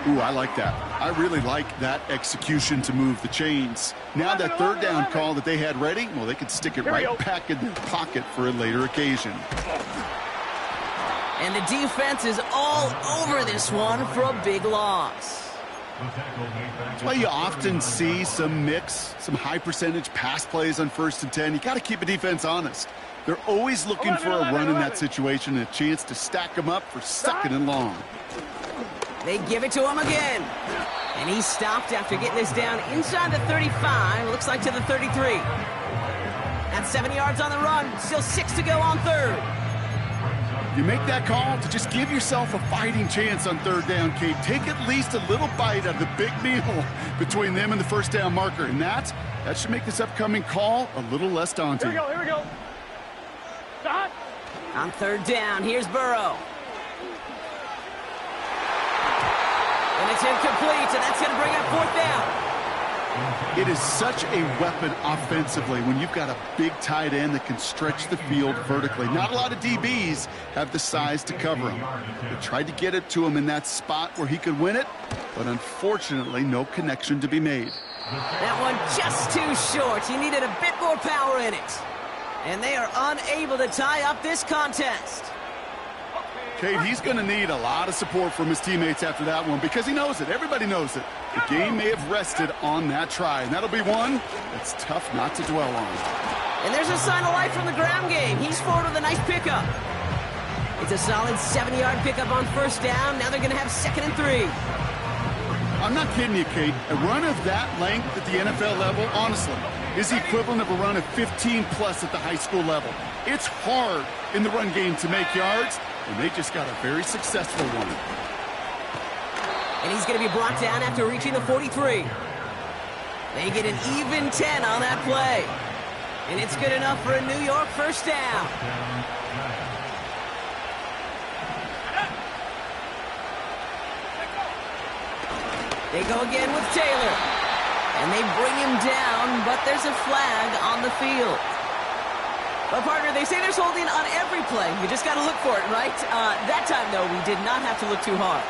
Speaker 3: Ooh, I like that. I really like that execution to move the chains. Now that 3rd down call that they had ready, well, they could stick it right back in their pocket for a later occasion.
Speaker 1: And the defense is all over this one for a big loss.
Speaker 3: That's why you often see some high percentage pass plays on 1st and 10. You got to keep a defense honest. They're always looking for a run in that situation and a chance to stack them up for 2nd and long.
Speaker 1: They give it to him again. And he stopped after getting this down inside the 35. Looks like to the 33. That's 7 yards on the run. Still 6 to go on 3rd.
Speaker 3: You make that call to just give yourself a fighting chance on 3rd down, Kate. Take at least a little bite out of the big meal between them and the 1st down marker. And that should make this upcoming call a little less daunting.
Speaker 2: Here we go. Stop.
Speaker 1: On 3rd down, here's Burrow. And it's incomplete, and that's going to bring up 4th down.
Speaker 3: It is such a weapon offensively when you've got a big tight end that can stretch the field vertically. Not a lot of DBs have the size to cover him. They tried to get it to him in that spot where he could win it, but unfortunately, no connection to be made.
Speaker 1: That one just too short. He needed a bit more power in it. And they are unable to tie up this contest.
Speaker 3: Kate, he's going to need a lot of support from his teammates after that one because he knows it. Everybody knows it. The game may have rested on that try, and that'll be one that's tough not to dwell on.
Speaker 1: And there's a sign of life from the ground game. He's forward with a nice pickup. It's a solid 70-yard pickup on 1st down. Now they're going to have 2nd and 3.
Speaker 3: I'm not kidding you, Kate. A run of that length at the NFL level, honestly, is the equivalent of a run of 15-plus at the high school level. It's hard in the run game to make yards, and they just got a very successful one.
Speaker 1: And he's going to be brought down after reaching the 43. They get an even 10 on that play. And it's good enough for a New York 1st down. They go again with Taylor. And they bring him down, but there's a flag on the field. But, partner, they say there's holding on every play. You just got to look for it, right? That time, though, we did not have to look too hard.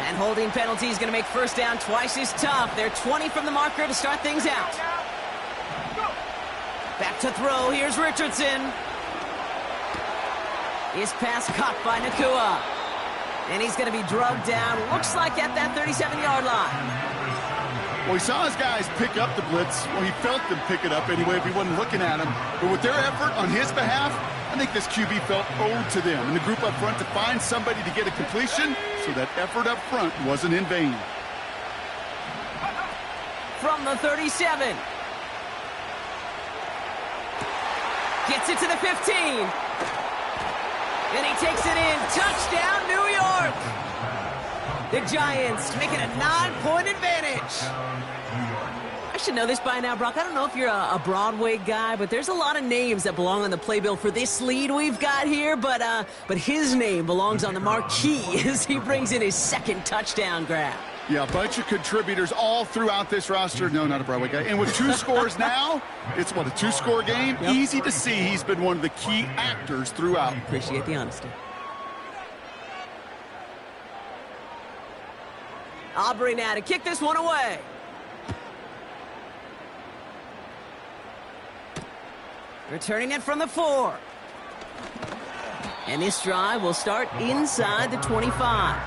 Speaker 1: And holding penalty is going to make 1st down twice as tough. They're 20 from the marker to start things out. Back to throw. Here's Richardson. His pass caught by Nacua. And he's going to be drugged down. Looks like at that 37-yard line.
Speaker 3: Well, he saw his guys pick up the blitz. Well, he felt them pick it up anyway if he wasn't looking at him. But with their effort on his behalf, I think this QB felt owed to them and the group up front to find somebody to get a completion, so that effort up front wasn't in vain.
Speaker 1: From the 37. Gets it to the 15. And he takes it in. Touchdown, New York! The Giants make it a 9-point advantage. I should know this by now, Brock. I don't know if you're a Broadway guy, but there's a lot of names that belong on the playbill for this lead we've got here. But his name belongs on the marquee as he brings in his 2nd touchdown grab.
Speaker 3: Yeah, a bunch of contributors all throughout this roster. No, not a Broadway guy. And with 2 scores now, it's what, a 2-score game? Yep. Easy to see he's been one of the key actors throughout.
Speaker 1: Appreciate the honesty. Aubrey now to kick this one away. Returning it from the 4. And this drive will start inside the 25.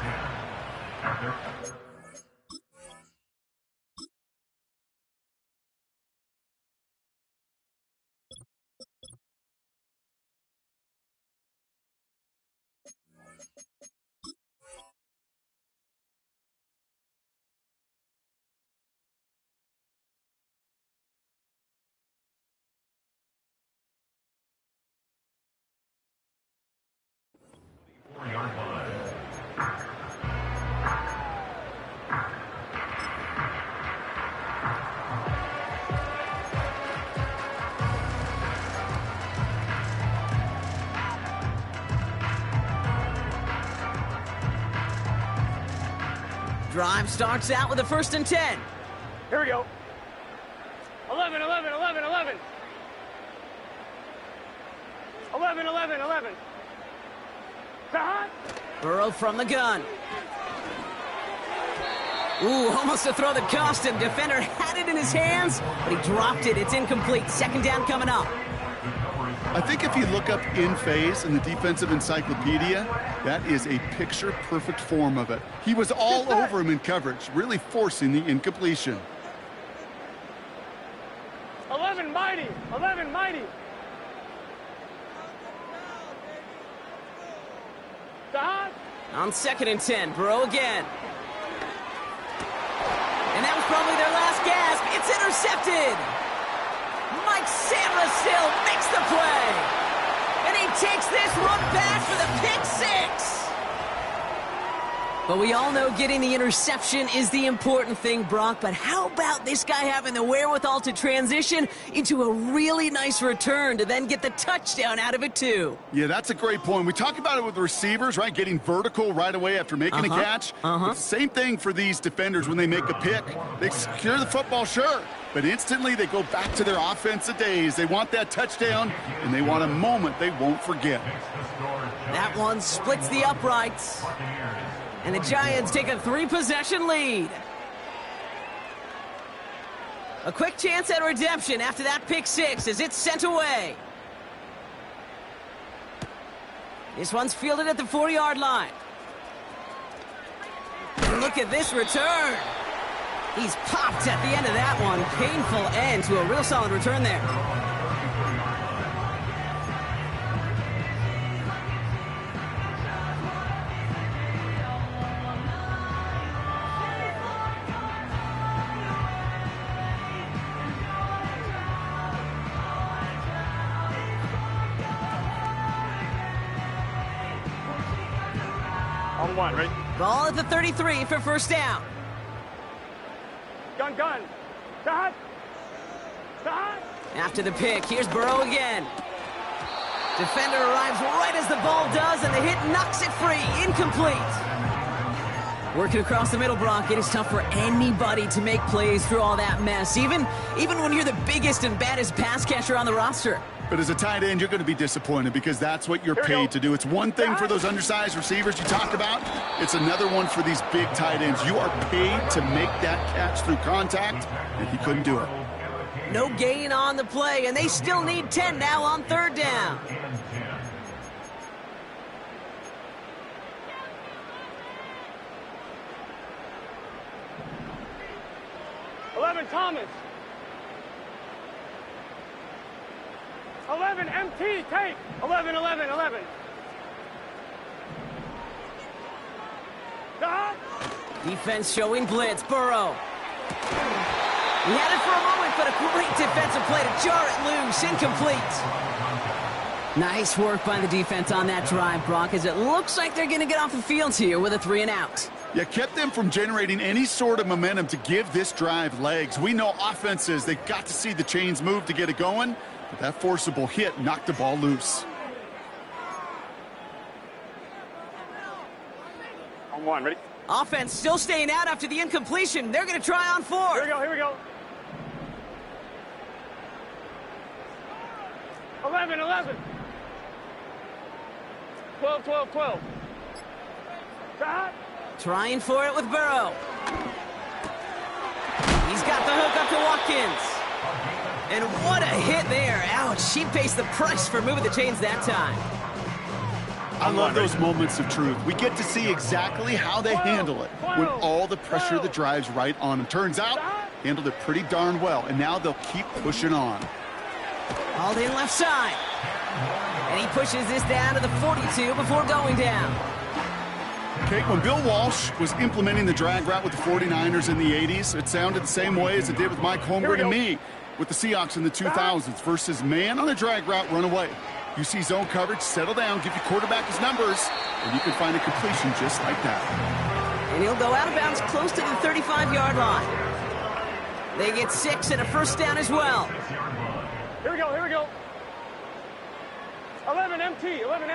Speaker 1: Drive starts out with a 1st and 10.
Speaker 2: Here we go. 11, 11, 11, 11. 11, 11, 11.
Speaker 1: Burrow from the gun. Ooh, almost a throw that cost him. Defender had it in his hands, but he dropped it. It's incomplete. 2nd down coming up.
Speaker 3: I think if you look up in phase in the defensive encyclopedia, that is a picture-perfect form of it. He was all over him in coverage, really forcing the incompletion.
Speaker 2: 11 mighty. 11 mighty. Dot.
Speaker 1: On 2nd and 10, Burrow again. And that was probably their last gasp. It's intercepted. Mike Sainristil makes the play. And he takes this one back for the pick six. But we all know getting the interception is the important thing, Brock. But how about this guy having the wherewithal to transition into a really nice return to then get the touchdown out of it, too?
Speaker 3: Yeah, that's a great point. We talk about it with receivers, right? Getting vertical right away after making a catch. But same thing for these defenders when they make a pick. They secure the football, sure. But instantly they go back to their offensive days. They want that touchdown, and they want a moment they won't forget.
Speaker 1: That one splits the uprights. And the Giants take a 3-possession lead. A quick chance at redemption after that pick six as it's sent away. This one's fielded at the 4-yard line. And look at this return. He's popped at the end of that one. Painful end to a real solid return there.
Speaker 2: On one, right?
Speaker 1: Ball at the 33 for first down.
Speaker 2: Gun. Dot. Dot.
Speaker 1: After the pick, here's Burrow again. Defender arrives right as the ball does, and the hit knocks it free. Incomplete. Working across the middle, Brock, it is tough for anybody to make plays through all that mess, even when you're the biggest and baddest pass catcher on the roster.
Speaker 3: But as a tight end, you're going to be disappointed because that's what you're paid to do. It's one thing for those undersized receivers you talked about. It's another one for these big tight ends. You are paid to make that catch through contact, and he couldn't do it.
Speaker 1: No gain on the play, and they still need 10 now on 3rd down.
Speaker 2: Thomas. 11 MT, take. 11. Dot.
Speaker 1: Defense showing blitz. Burrow. He had it for a moment, but a great defensive play to jar it loose. Incomplete. Nice work by the defense on that drive, Brock, as it looks like they're going to get off the field here with a 3-and-out.
Speaker 3: Yeah, kept them from generating any sort of momentum to give this drive legs. We know offenses, they've got to see the chains move to get it going, but that forcible hit knocked the ball loose.
Speaker 2: On one, ready?
Speaker 1: Offense still staying out after the incompletion. They're going to try on 4.
Speaker 2: Here we go. 11. 12. Dot.
Speaker 1: Trying for it with Burrow. He's got the hook up to Watkins. And what a hit there. Ouch, she pays the price for moving the chains that time.
Speaker 3: I love those moments of truth. We get to see exactly how they handle it when all the pressure that drives right on them. Turns out, handled it pretty darn well, and now they'll keep pushing on.
Speaker 1: Hauled in left side. And he pushes this down to the 42 before going down.
Speaker 3: Okay, when Bill Walsh was implementing the drag route with the 49ers in the 80s, it sounded the same way as it did with Mike Holmgren and me with the Seahawks in the 2000s versus man on the drag route, run away. You see zone coverage, settle down, give your quarterback his numbers, and you can find a completion just like that.
Speaker 1: And he'll go out of bounds close to the 35-yard line. They get 6 and a first down as well.
Speaker 2: Here we go. 11 MT. 11.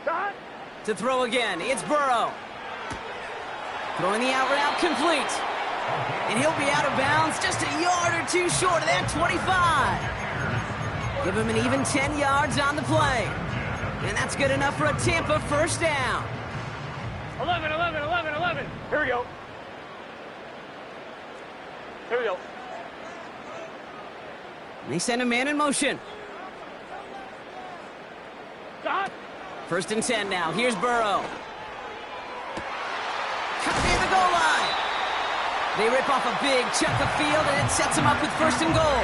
Speaker 2: Dot.
Speaker 1: To throw again, it's Burrow. Throwing the out route complete. And he'll be out of bounds just a yard or two short of that 25. Give him an even 10 yards on the play. And that's good enough for a Tampa first down.
Speaker 2: 11. Here we go.
Speaker 1: They send a man in motion.
Speaker 2: Stop.
Speaker 1: 1st and 10 now. Here's Burrow. Cut near the goal line. They rip off a big chunk of field, and it sets them up with 1st and goal.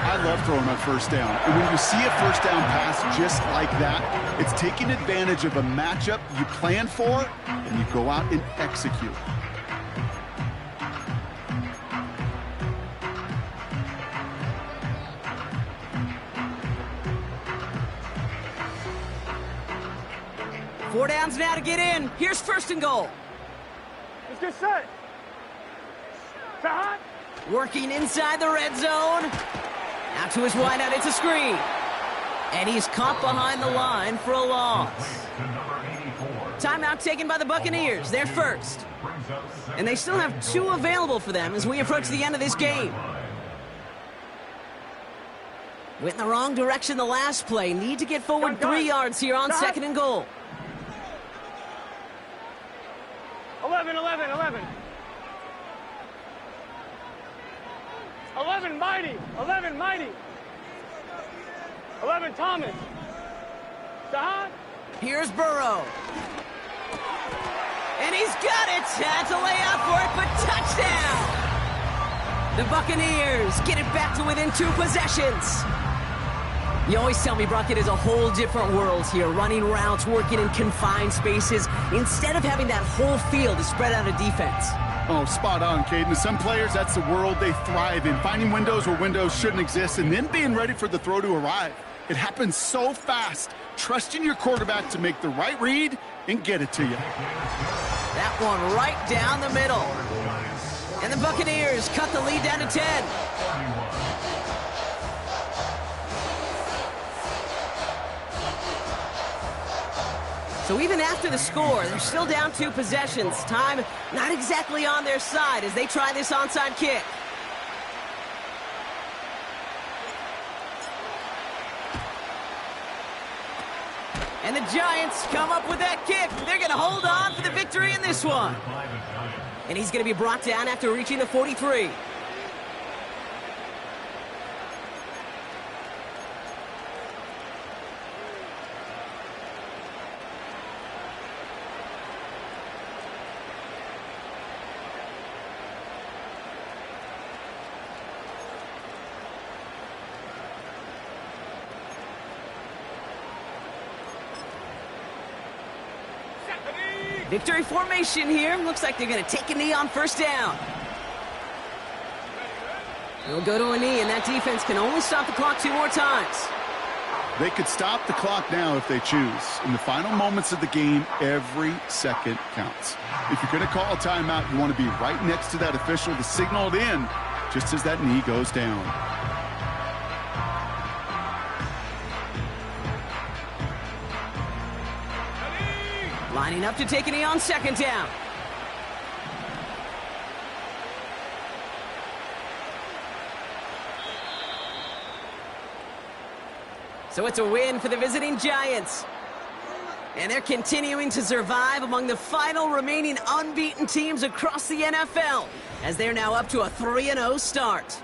Speaker 3: I love throwing on 1st down. And when you see a 1st down pass just like that, it's taking advantage of a matchup you plan for, and you go out and execute.
Speaker 1: Four downs now to get in. Here's 1st and goal.
Speaker 2: Let's get set. Stop.
Speaker 1: Working inside the red zone. Now to his wideout, it's a screen. And he's caught behind the line for a loss. Timeout taken by the Buccaneers. They're first. And they still have 2 available for them as we approach the end of this game. Went in the wrong direction the last play. Need to get forward 3 yards here on 2nd and goal.
Speaker 2: 11, 11, 11. 11 Mighty. 11 Mighty. 11 Thomas. Stop.
Speaker 1: Here's Burrow. And he's got it. Had to lay out for it, but touchdown. The Buccaneers get it back to within 2 possessions. You always tell me, Brock, it is a whole different world here, running routes, working in confined spaces, instead of having that whole field to spread out a defense.
Speaker 3: Oh, spot on, Caden. Some players, that's the world they thrive in, finding windows where windows shouldn't exist and then being ready for the throw to arrive. It happens so fast. Trusting your quarterback to make the right read and get it to you.
Speaker 1: That one right down the middle. And the Buccaneers cut the lead down to 10. So even after the score, they're still down 2 possessions. Time not exactly on their side as they try this onside kick. And the Giants come up with that kick. They're going to hold on for the victory in this one. And he's going to be brought down after reaching the 43. Victory formation here. Looks like they're going to take a knee on 1st down. They'll go to a knee, and that defense can only stop the clock 2 more times.
Speaker 3: They could stop the clock now if they choose. In the final moments of the game, every second counts. If you're going to call a timeout, you want to be right next to that official to signal it in just as that knee goes down.
Speaker 1: Lining up to take a knee on 2nd down. So it's a win for the visiting Giants. And they're continuing to survive among the final remaining unbeaten teams across the NFL as they're now up to a 3-0 start.